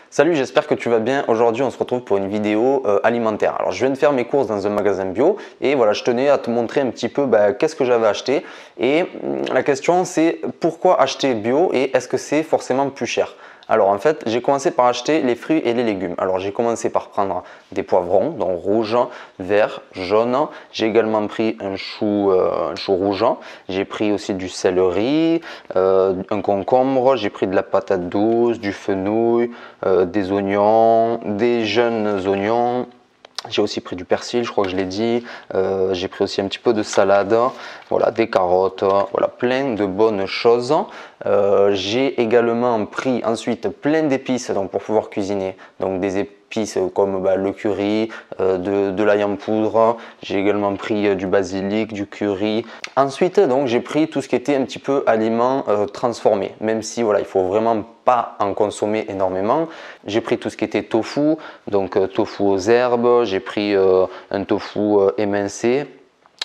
Salut, j'espère que tu vas bien. Aujourd'hui, on se retrouve pour une vidéo alimentaire. Alors, je viens de faire mes courses dans un magasin bio et voilà, je tenais à te montrer un petit peu qu'est-ce que j'avais acheté. Et la question, c'est pourquoi acheter bio et est-ce que c'est forcément plus cher? Alors en fait, j'ai commencé par acheter les fruits et les légumes. Alors j'ai commencé par prendre des poivrons, donc rouge, vert, jaune. J'ai également pris un chou rouge. J'ai pris aussi du céleri, un concombre. J'ai pris de la patate douce, du fenouil, des oignons, des jeunes oignons. J'ai aussi pris du persil, je crois que je l'ai dit. J'ai pris aussi un petit peu de salade, voilà, des carottes, voilà, plein de bonnes choses. J'ai également pris ensuite plein d'épices donc pour pouvoir cuisiner. Donc des épices comme le curry, de l'ail en poudre. J'ai également pris du basilic, du curry. Ensuite, donc j'ai pris tout ce qui était un petit peu aliments transformés. Même si voilà, il faut vraiment pas en consommer énormément. J'ai pris tout ce qui était tofu, donc tofu aux herbes. J'ai pris un tofu émincé.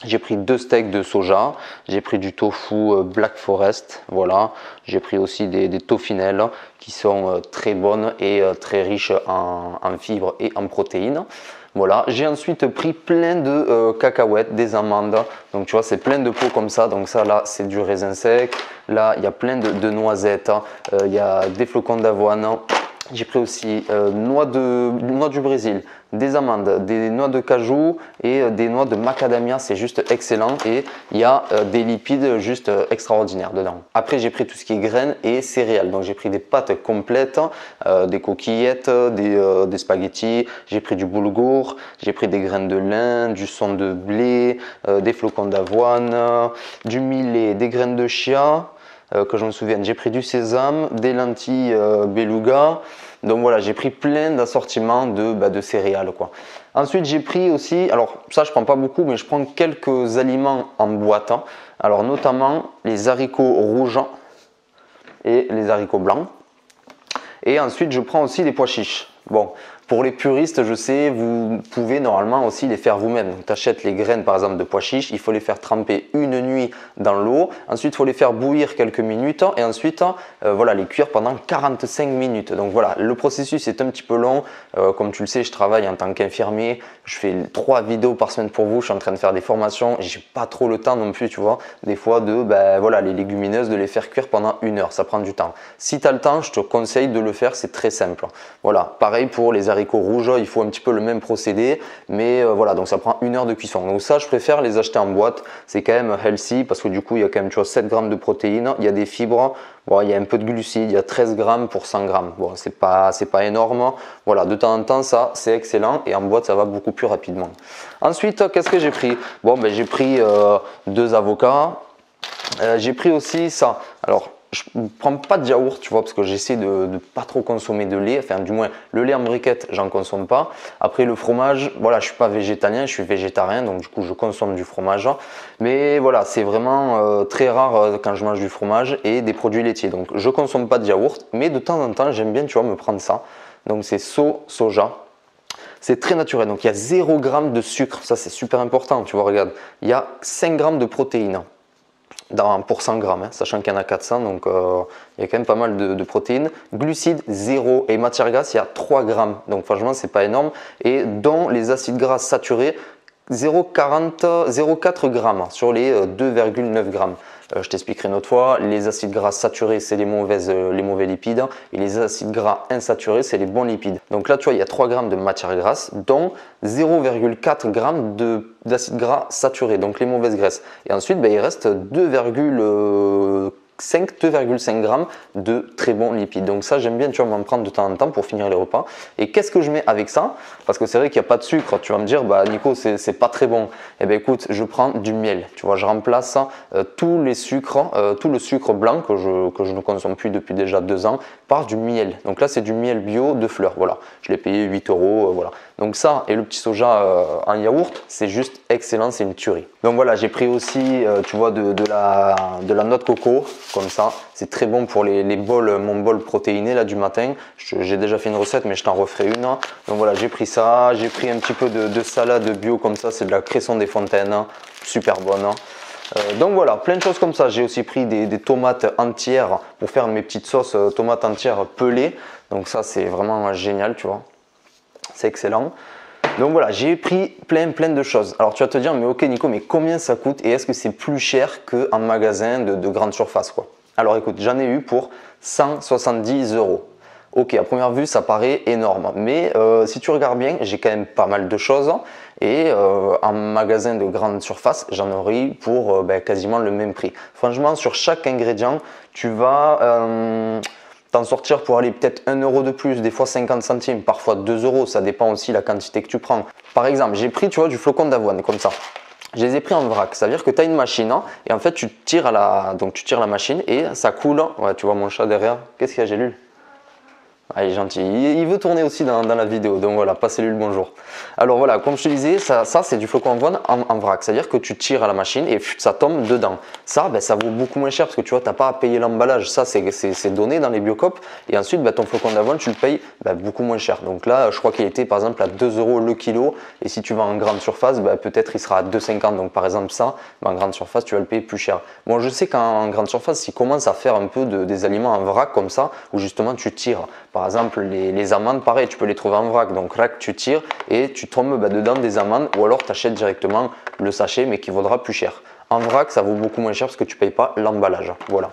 J'ai pris 2 steaks de soja, j'ai pris du tofu Black Forest, voilà. J'ai pris aussi des toffinelles qui sont très bonnes et très riches en fibres et en protéines. Voilà, j'ai ensuite pris plein de cacahuètes, des amandes, donc tu vois c'est plein de pots comme ça, donc ça là c'est du raisin sec, là il y a plein de noisettes, il y a des flocons d'avoine. J'ai pris aussi noix du Brésil, des amandes, des noix de cajou et des noix de macadamia, c'est juste excellent et il y a des lipides juste extraordinaires dedans. Après j'ai pris tout ce qui est graines et céréales, donc j'ai pris des pâtes complètes, des coquillettes, des spaghettis, j'ai pris du boulgour, j'ai pris des graines de lin, du son de blé, des flocons d'avoine, du millet, des graines de chia. Que je me souvienne, j'ai pris du sésame, des lentilles beluga. Donc voilà, j'ai pris plein d'assortiments de céréales quoi. Ensuite, j'ai pris aussi, alors ça je prends pas beaucoup, mais je prends quelques aliments en boîte. Alors notamment les haricots rouges et les haricots blancs. Et ensuite, je prends aussi les pois chiches. Bon, pour les puristes, je sais, vous pouvez normalement aussi les faire vous-même. Tu achètes les graines par exemple de pois chiches, il faut les faire tremper une nuit dans l'eau. Ensuite, il faut les faire bouillir quelques minutes et ensuite, voilà, les cuire pendant 45 minutes. Donc voilà, le processus est un petit peu long. Comme tu le sais, je travaille en tant qu'infirmier. Je fais 3 vidéos par semaine pour vous. Je suis en train de faire des formations et j'ai pas trop le temps non plus, tu vois, des fois voilà, les légumineuses, de les faire cuire pendant 1 heure. Ça prend du temps. Si tu as le temps, je te conseille de le faire. C'est très simple. Voilà, pareil pour les haricots rouges, il faut un petit peu le même procédé, mais voilà, donc ça prend 1 heure de cuisson. Donc ça, je préfère les acheter en boîte, c'est quand même healthy parce que du coup, il y a quand même, tu vois, 7 grammes de protéines, il y a des fibres, bon, il y a un peu de glucides, il y a 13 grammes pour 100 grammes. Bon, c'est pas énorme. Voilà, de temps en temps, ça, c'est excellent et en boîte, ça va beaucoup plus rapidement. Ensuite, qu'est-ce que j'ai pris? Bon, j'ai pris 2 avocats. J'ai pris aussi ça. Alors, je ne prends pas de yaourt, tu vois, parce que j'essaie de ne pas trop consommer de lait. Enfin, du moins, le lait en briquette, j'en consomme pas. Après, le fromage, voilà, je suis pas végétalien, je suis végétarien, donc du coup, je consomme du fromage. Mais voilà, c'est vraiment très rare quand je mange du fromage et des produits laitiers. Donc, je consomme pas de yaourt, mais de temps en temps, j'aime bien, tu vois, me prendre ça. Donc, c'est soja. C'est très naturel, donc il y a 0 g de sucre, ça c'est super important, tu vois, regarde. Il y a 5 g de protéines. Pour 100 grammes, sachant qu'il y en a 400, donc il y a quand même pas mal de protéines. Glucides 0 et matière grasse, il y a 3 grammes, donc franchement c'est pas énorme. Et dont les acides gras saturés 0,4 grammes sur les 2,9 grammes. Je t'expliquerai une autre fois, les acides gras saturés c'est les mauvais lipides et les acides gras insaturés c'est les bons lipides. Donc là tu vois il y a 3 grammes de matière grasse dont 0,4 grammes d'acides gras saturés, donc les mauvaises graisses. Et ensuite il reste 2,5 grammes de très bons lipides. Donc ça j'aime bien, tu vois, m'en prendre de temps en temps pour finir les repas. Et qu'est-ce que je mets avec ça? Parce que c'est vrai qu'il n'y a pas de sucre. Tu vas me dire, Nico, c'est pas très bon. Eh bien écoute, je prends du miel. Tu vois, je remplace tous les sucres, tout le sucre blanc que je ne consomme plus depuis déjà 2 ans par du miel. Donc là c'est du miel bio de fleurs. Voilà, je l'ai payé 8 €. Voilà. Donc ça et le petit soja en yaourt, c'est juste excellent, c'est une tuerie. Donc voilà, j'ai pris aussi, tu vois, de la noix de coco. Comme ça, c'est très bon pour les bols, mon bol protéiné là du matin. J'ai déjà fait une recette, mais je t'en referai une. Donc voilà, j'ai pris ça, j'ai pris un petit peu de salade bio comme ça, c'est de la Cresson des Fontaines, super bonne. Donc voilà, plein de choses comme ça. J'ai aussi pris des tomates entières pour faire mes petites sauces tomates entières pelées. Donc ça c'est vraiment génial, tu vois. C'est excellent. Donc voilà, j'ai pris plein de choses. Alors tu vas te dire, mais ok Nico, mais combien ça coûte et est-ce que c'est plus cher qu'en magasin de grande surface quoi? Alors écoute, j'en ai eu pour 170 €. Ok, à première vue, ça paraît énorme, mais si tu regardes bien, j'ai quand même pas mal de choses et en magasin de grande surface, j'en aurais eu pour quasiment le même prix. Franchement, sur chaque ingrédient, tu vas t'en sortir pour aller peut-être 1 € de plus, des fois 50 centimes, parfois 2 €, ça dépend aussi de la quantité que tu prends. Par exemple, j'ai pris, tu vois, du flocon d'avoine comme ça. Je les ai pris en vrac, ça veut dire que tu as une machine et en fait tu tires tu tires la machine et ça coule. Ouais, tu vois mon chat derrière, qu'est-ce qu'il y a Gélule? Ah, il est gentil, il veut tourner aussi dans la vidéo, donc voilà, passez-lui le bonjour. Alors voilà, comme je te disais, ça c'est du flocon d'avoine en vrac, c'est-à-dire que tu tires à la machine et ça tombe dedans. Ça, ça vaut beaucoup moins cher parce que tu vois, tu n'as pas à payer l'emballage, ça c'est donné dans les Biocop et ensuite ton flocon d'avoine, tu le payes beaucoup moins cher. Donc là, je crois qu'il était par exemple à 2 € le kilo et si tu vas en grande surface, peut-être il sera à 2,50 €. Donc par exemple ça, en grande surface, tu vas le payer plus cher. Bon, je sais qu'en grande surface, ils commencent à faire un peu des aliments en vrac comme ça, où justement tu tires. Par exemple, les amandes, pareil, tu peux les trouver en vrac. Donc là, tu tires et tu tombes dedans des amandes ou alors tu achètes directement le sachet mais qui vaudra plus cher. En vrac, ça vaut beaucoup moins cher parce que tu ne payes pas l'emballage. Voilà.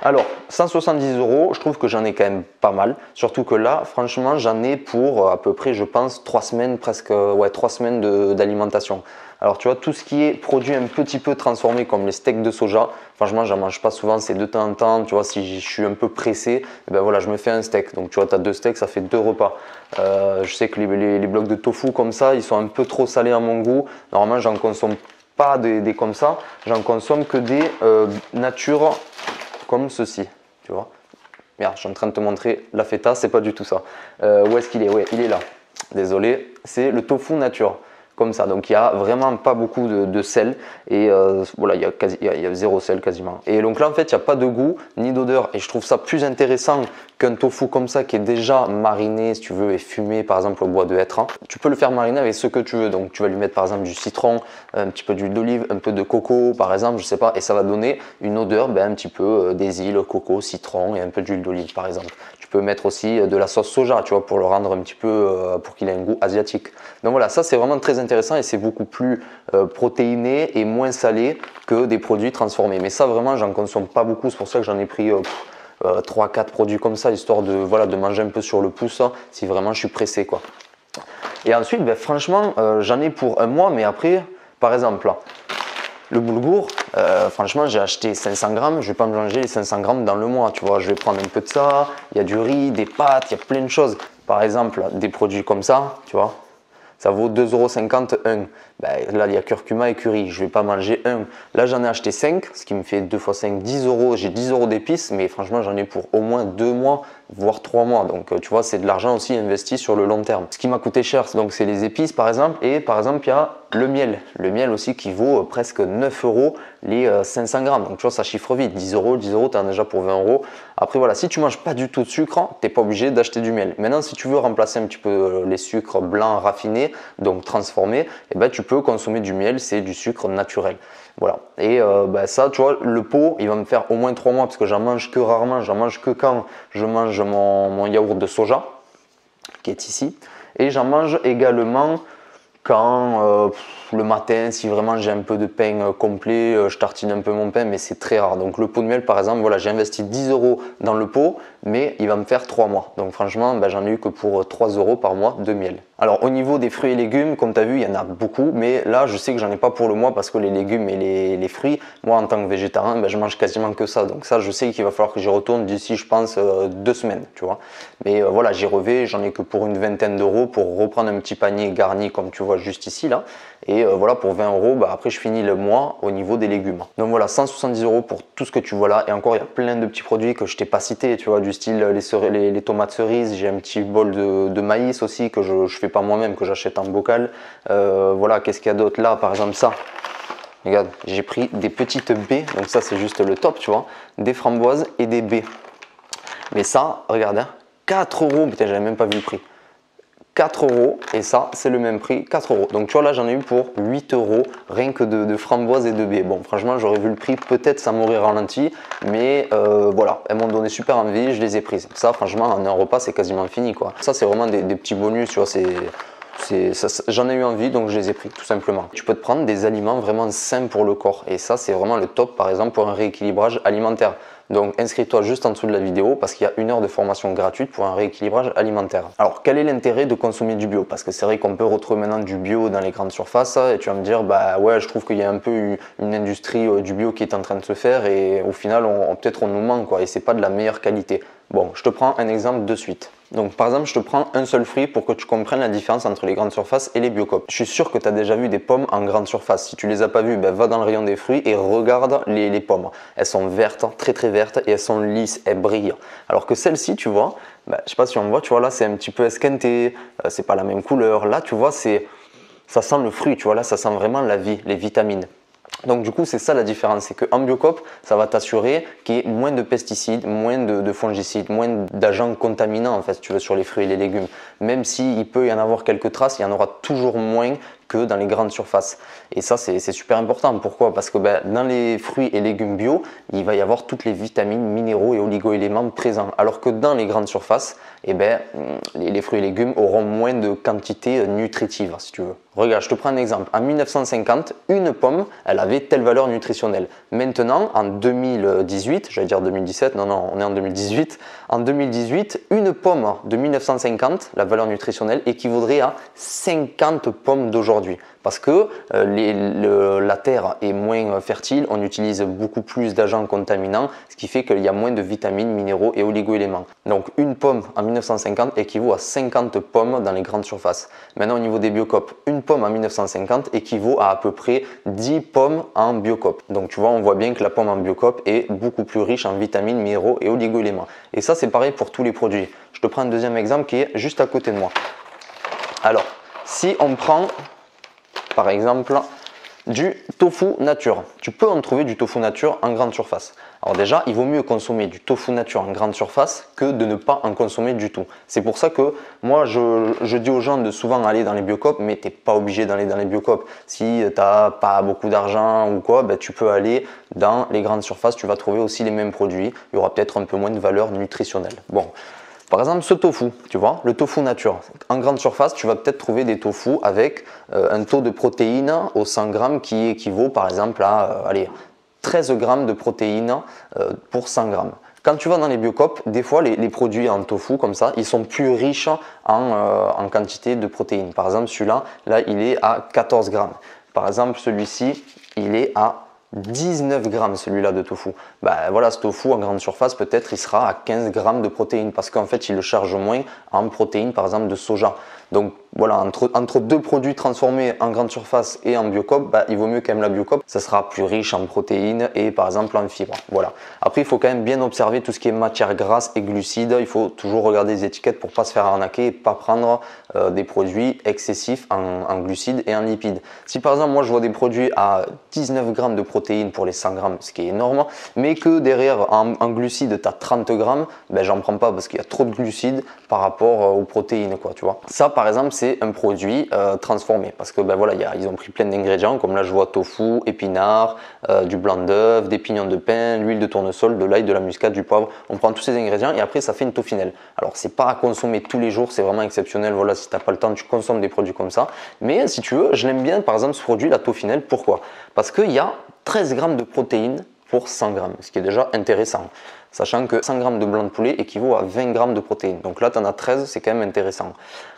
Alors, 170 €, je trouve que j'en ai quand même pas mal. Surtout que là, franchement, j'en ai pour à peu près, je pense, 3 semaines, presque, ouais, 3 semaines d'alimentation. Alors, tu vois, tout ce qui est produit un petit peu transformé comme les steaks de soja, franchement, j'en mange pas souvent, c'est de temps en temps. Tu vois, si je suis un peu pressé, voilà, je me fais un steak. Donc, tu vois, tu as 2 steaks, ça fait 2 repas. Je sais que les blocs de tofu comme ça, ils sont un peu trop salés à mon goût. Normalement, j'en consomme pas des comme ça. J'en consomme que des nature comme ceci, tu vois. Merde, je suis en train de te montrer la feta, c'est pas du tout ça. Où est-ce qu'il est? Ouais, il est là. Désolé, c'est le tofu nature, comme ça. Donc il y a vraiment pas beaucoup de sel et voilà, il y a zéro sel quasiment. Et donc là en fait, il n'y a pas de goût ni d'odeur et je trouve ça plus intéressant qu'un tofu comme ça qui est déjà mariné si tu veux et fumé par exemple au bois de hêtre. Tu peux le faire mariner avec ce que tu veux. Donc tu vas lui mettre par exemple du citron, un petit peu d'huile d'olive, un peu de coco par exemple, je sais pas, et ça va donner une odeur un petit peu des îles, coco, citron et un peu d'huile d'olive par exemple. Tu peux mettre aussi de la sauce soja, tu vois, pour le rendre un petit peu, pour qu'il ait un goût asiatique. Donc voilà, ça c'est vraiment très intéressant et c'est beaucoup plus protéiné et moins salé que des produits transformés. Mais ça vraiment, j'en consomme pas beaucoup, c'est pour ça que j'en ai pris 3-4 produits comme ça, histoire de, voilà, de manger un peu sur le pouce, si vraiment je suis pressé quoi. Et ensuite, franchement, j'en ai pour un mois, mais après, par exemple, là, le boulgour, franchement, j'ai acheté 500 grammes, je vais pas me manger les 500 grammes dans le mois, tu vois, je vais prendre un peu de ça, il y a du riz, des pâtes, il y a plein de choses. Par exemple, des produits comme ça, tu vois, ça vaut 2,50 € un. Là, il y a curcuma et curry, je ne vais pas manger un. Là, j'en ai acheté 5, ce qui me fait 2 x 5, 10 €. J'ai 10 € d'épices, mais franchement, j'en ai pour au moins 2 mois, voire 3 mois. Donc, tu vois, c'est de l'argent aussi investi sur le long terme. Ce qui m'a coûté cher, c'est les épices, par exemple. Et par exemple, il y a le miel. Le miel aussi qui vaut presque 9 € les 500 grammes. Donc, tu vois, ça chiffre vite. 10 €, tu en as déjà pour 20 €. Après, voilà, si tu ne manges pas du tout de sucre, tu n'es pas obligé d'acheter du miel. Maintenant, si tu veux remplacer un petit peu les sucres blancs raffinés, donc transformés, tu peux consommer du miel, c'est du sucre naturel. Voilà. Et ça, tu vois, le pot, il va me faire au moins 3 mois parce que j'en mange que rarement, j'en mange que quand je mange mon yaourt de soja qui est ici. Et j'en mange également quand le matin, si vraiment j'ai un peu de pain complet, je tartine un peu mon pain, mais c'est très rare. Donc le pot de miel, par exemple, voilà, j'ai investi 10 € dans le pot, mais il va me faire 3 mois. Donc franchement, j'en ai eu que pour 3 € par mois de miel. Alors au niveau des fruits et légumes, comme tu as vu, il y en a beaucoup, mais là je sais que j'en ai pas pour le mois parce que les légumes et les fruits, moi en tant que végétarien, je mange quasiment que ça. Donc ça, je sais qu'il va falloir que j'y retourne d'ici, je pense, 2 semaines, tu vois. Mais voilà, j'y reviens, j'en ai que pour une vingtaine d'euros pour reprendre un petit panier garni comme tu vois juste ici là. Et voilà, pour 20 €, après je finis le mois au niveau des légumes. Donc voilà, 170 € pour tout ce que tu vois là. Et encore, il y a plein de petits produits que je t'ai pas cités, tu vois, du style les tomates cerises. J'ai un petit bol de maïs aussi que je fais pas moi-même, que j'achète en bocal. Voilà, qu'est-ce qu'il y a d'autre là? Par exemple ça. Regarde, j'ai pris des petites baies. Donc ça, c'est juste le top, tu vois. Des framboises et des baies. Mais ça, regarde, 4 €, putain, j'avais même pas vu le prix. 4 euros et ça c'est le même prix, 4 euros. Donc tu vois là j'en ai eu pour 8 euros rien que de framboises et de baies. Bon franchement j'aurais vu le prix, peut-être ça m'aurait ralenti, mais voilà, elles m'ont donné super envie, je les ai prises. Ça franchement en un repas c'est quasiment fini quoi. Ça c'est vraiment des petits bonus, tu vois, j'en ai eu envie donc je les ai pris tout simplement. Tu peux te prendre des aliments vraiment sains pour le corps et ça c'est vraiment le top par exemple pour un rééquilibrage alimentaire. Donc inscris-toi juste en dessous de la vidéo parce qu'il y a 1 heure de formation gratuite pour un rééquilibrage alimentaire. Alors quel est l'intérêt de consommer du bio? Parce que c'est vrai qu'on peut retrouver maintenant du bio dans les grandes surfaces et tu vas me dire bah ouais je trouve qu'il y a un peu une industrie du bio qui est en train de se faire et au final peut-être on nous ment quoi et c'est pas de la meilleure qualité. Bon je te prends un exemple de suite. Donc par exemple je te prends un seul fruit pour que tu comprennes la différence entre les grandes surfaces et les Biocop. Je suis sûr que tu as déjà vu des pommes en grande surface. Si tu les as pas vues, ben, va dans le rayon des fruits et regarde les pommes. Elles sont vertes, très très vertes et elles sont lisses, elles brillent. Alors que celle-ci tu vois, ben, je sais pas si on voit, tu vois là c'est un petit peu esquinté, c'est pas la même couleur. Là tu vois ça sent le fruit, tu vois là ça sent vraiment la vie, les vitamines. Donc du coup c'est ça la différence, c'est qu'en Biocop ça va t'assurer qu'il y ait moins de pesticides, moins de fongicides, moins d'agents contaminants en fait si tu veux sur les fruits et les légumes. Même s'il peut y en avoir quelques traces, il y en aura toujours moins que dans les grandes surfaces. Et ça c'est super important. Pourquoi? Parce que ben, dans les fruits et légumes bio, il va y avoir toutes les vitamines, minéraux et oligo-éléments présents. Alors que dans les grandes surfaces, eh ben, les fruits et légumes auront moins de quantité nutritive si tu veux. Regarde, je te prends un exemple. En 1950, une pomme, elle avait telle valeur nutritionnelle. Maintenant, en 2018, j'allais dire 2017, non, on est en 2018. En 2018, une pomme de 1950, la valeur nutritionnelle équivaudrait à 50 pommes d'aujourd'hui. Parce que la terre est moins fertile, on utilise beaucoup plus d'agents contaminants, ce qui fait qu'il y a moins de vitamines, minéraux et oligo-éléments. Donc une pomme en 1950 équivaut à 50 pommes dans les grandes surfaces. Maintenant au niveau des Biocop, une pomme en 1950 équivaut à peu près 10 pommes en Biocop. Donc tu vois, on voit bien que la pomme en Biocop est beaucoup plus riche en vitamines, minéraux et oligo-éléments. Et ça c'est pareil pour tous les produits. Je te prends un deuxième exemple qui est juste à côté de moi. Alors, si on prend par exemple du tofu nature. Tu peux en trouver du tofu nature en grande surface. Alors déjà, il vaut mieux consommer du tofu nature en grande surface que de ne pas en consommer du tout. C'est pour ça que moi, je dis aux gens de souvent aller dans les Biocop, mais tu n'es pas obligé d'aller dans les Biocop. Si tu n'as pas beaucoup d'argent ou quoi, ben, tu peux aller dans les grandes surfaces, tu vas trouver aussi les mêmes produits. Il y aura peut-être un peu moins de valeur nutritionnelle. Bon. Par exemple, ce tofu, tu vois, le tofu nature. En grande surface, tu vas peut-être trouver des tofu avec un taux de protéines au 100 grammes qui équivaut par exemple à 13 grammes de protéines pour 100 grammes. Quand tu vas dans les Biocop, des fois les produits en tofu comme ça, ils sont plus riches en quantité de protéines. Par exemple, celui-là, là, il est à 14 grammes. Par exemple, celui-ci, il est à 19 grammes celui-là de tofu. Ben voilà, ce tofu en grande surface, peut-être il sera à 15 grammes de protéines parce qu'en fait il le charge moins en protéines par exemple de soja. Donc voilà, entre deux produits transformés en grande surface et en Biocop, ben, il vaut mieux quand même la Biocop. Ça sera plus riche en protéines et par exemple en fibres. Voilà. Après, il faut quand même bien observer tout ce qui est matière grasse et glucides. Il faut toujours regarder les étiquettes pour ne pas se faire arnaquer et pas prendre des produits excessifs en glucides et en lipides. Si par exemple, moi je vois des produits à 19 grammes de protéines pour les 100 grammes, ce qui est énorme, mais que derrière en glucides tu as 30 grammes, ben, j'en prends pas parce qu'il y a trop de glucides par rapport aux protéines, quoi, tu vois. Ça, par exemple, c'est un produit transformé parce que ben voilà, ils ont pris plein d'ingrédients comme là je vois tofu, épinards, du blanc d'œuf, des pignons de pain, l'huile de tournesol, de l'ail, de la muscade, du poivre. On prend tous ces ingrédients et après ça fait une toffinelle. Alors c'est pas à consommer tous les jours, c'est vraiment exceptionnel. Voilà, si t'as pas le temps, tu consommes des produits comme ça. Mais si tu veux, je l'aime bien par exemple ce produit, la toffinelle. Pourquoi? Parce qu'il y a 13 grammes de protéines pour 100 grammes, ce qui est déjà intéressant. Sachant que 100 grammes de blanc de poulet équivaut à 20 grammes de protéines. Donc là, tu en as 13, c'est quand même intéressant.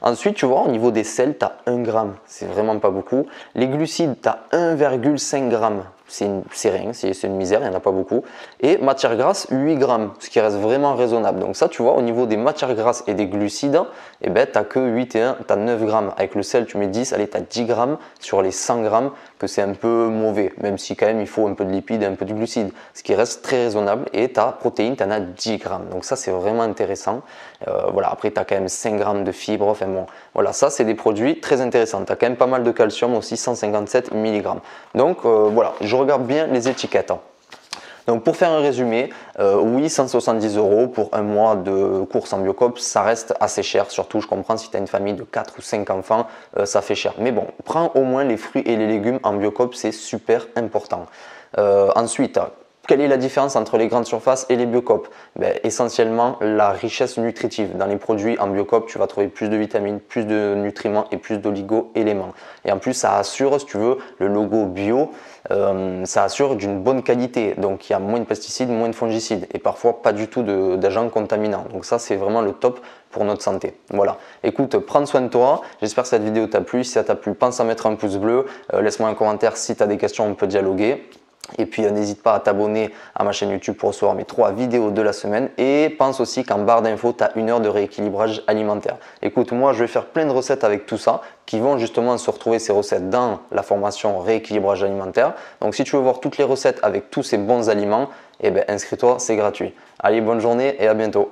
Ensuite, tu vois, au niveau des sels, tu as 1 gramme. C'est vraiment pas beaucoup. Les glucides, tu as 1,5 gramme. C'est rien, c'est une misère, il n'y en a pas beaucoup. Et matière grasse, 8 grammes, ce qui reste vraiment raisonnable. Donc ça, tu vois, au niveau des matières grasses et des glucides, eh ben, tu n'as que 8 et 1, tu as 9 grammes. Avec le sel, tu mets 10, allez, tu as 10 grammes sur les 100 grammes, que c'est un peu mauvais, même si quand même il faut un peu de lipides et un peu de glucides, ce qui reste très raisonnable. Et ta protéine, tu en as 10 grammes. Donc ça, c'est vraiment intéressant. Voilà, après, tu as quand même 5 grammes de fibres. Enfin bon, voilà, ça, c'est des produits très intéressants. Tu as quand même pas mal de calcium aussi, 157 mg. Donc voilà, je regarde bien les étiquettes. Donc pour faire un résumé, oui, 170 € pour un mois de courses en Biocoop, ça reste assez cher. Surtout, je comprends si tu as une famille de 4 ou 5 enfants, ça fait cher. Mais bon, prends au moins les fruits et les légumes en Biocoop, c'est super important. Ensuite, quelle est la différence entre les grandes surfaces et les Biocoop? Essentiellement la richesse nutritive. Dans les produits en Biocoop, tu vas trouver plus de vitamines, plus de nutriments et plus d'oligo-éléments. Et en plus, ça assure, si tu veux, le logo bio, ça assure d'une bonne qualité. Donc il y a moins de pesticides, moins de fongicides et parfois pas du tout d'agents contaminants. Donc ça, c'est vraiment le top pour notre santé. Voilà. Écoute, prends soin de toi. J'espère que cette vidéo t'a plu. Si ça t'a plu, pense à mettre un pouce bleu. Laisse-moi un commentaire si tu as des questions, on peut dialoguer. Et puis n'hésite pas à t'abonner à ma chaîne YouTube pour recevoir mes 3 vidéos de la semaine. Et pense aussi qu'en barre d'infos, tu as 1 heure de rééquilibrage alimentaire. Écoute, moi je vais faire plein de recettes avec tout ça qui vont justement se retrouver ces recettes dans la formation rééquilibrage alimentaire. Donc si tu veux voir toutes les recettes avec tous ces bons aliments, inscris-toi, c'est gratuit. Allez, bonne journée et à bientôt.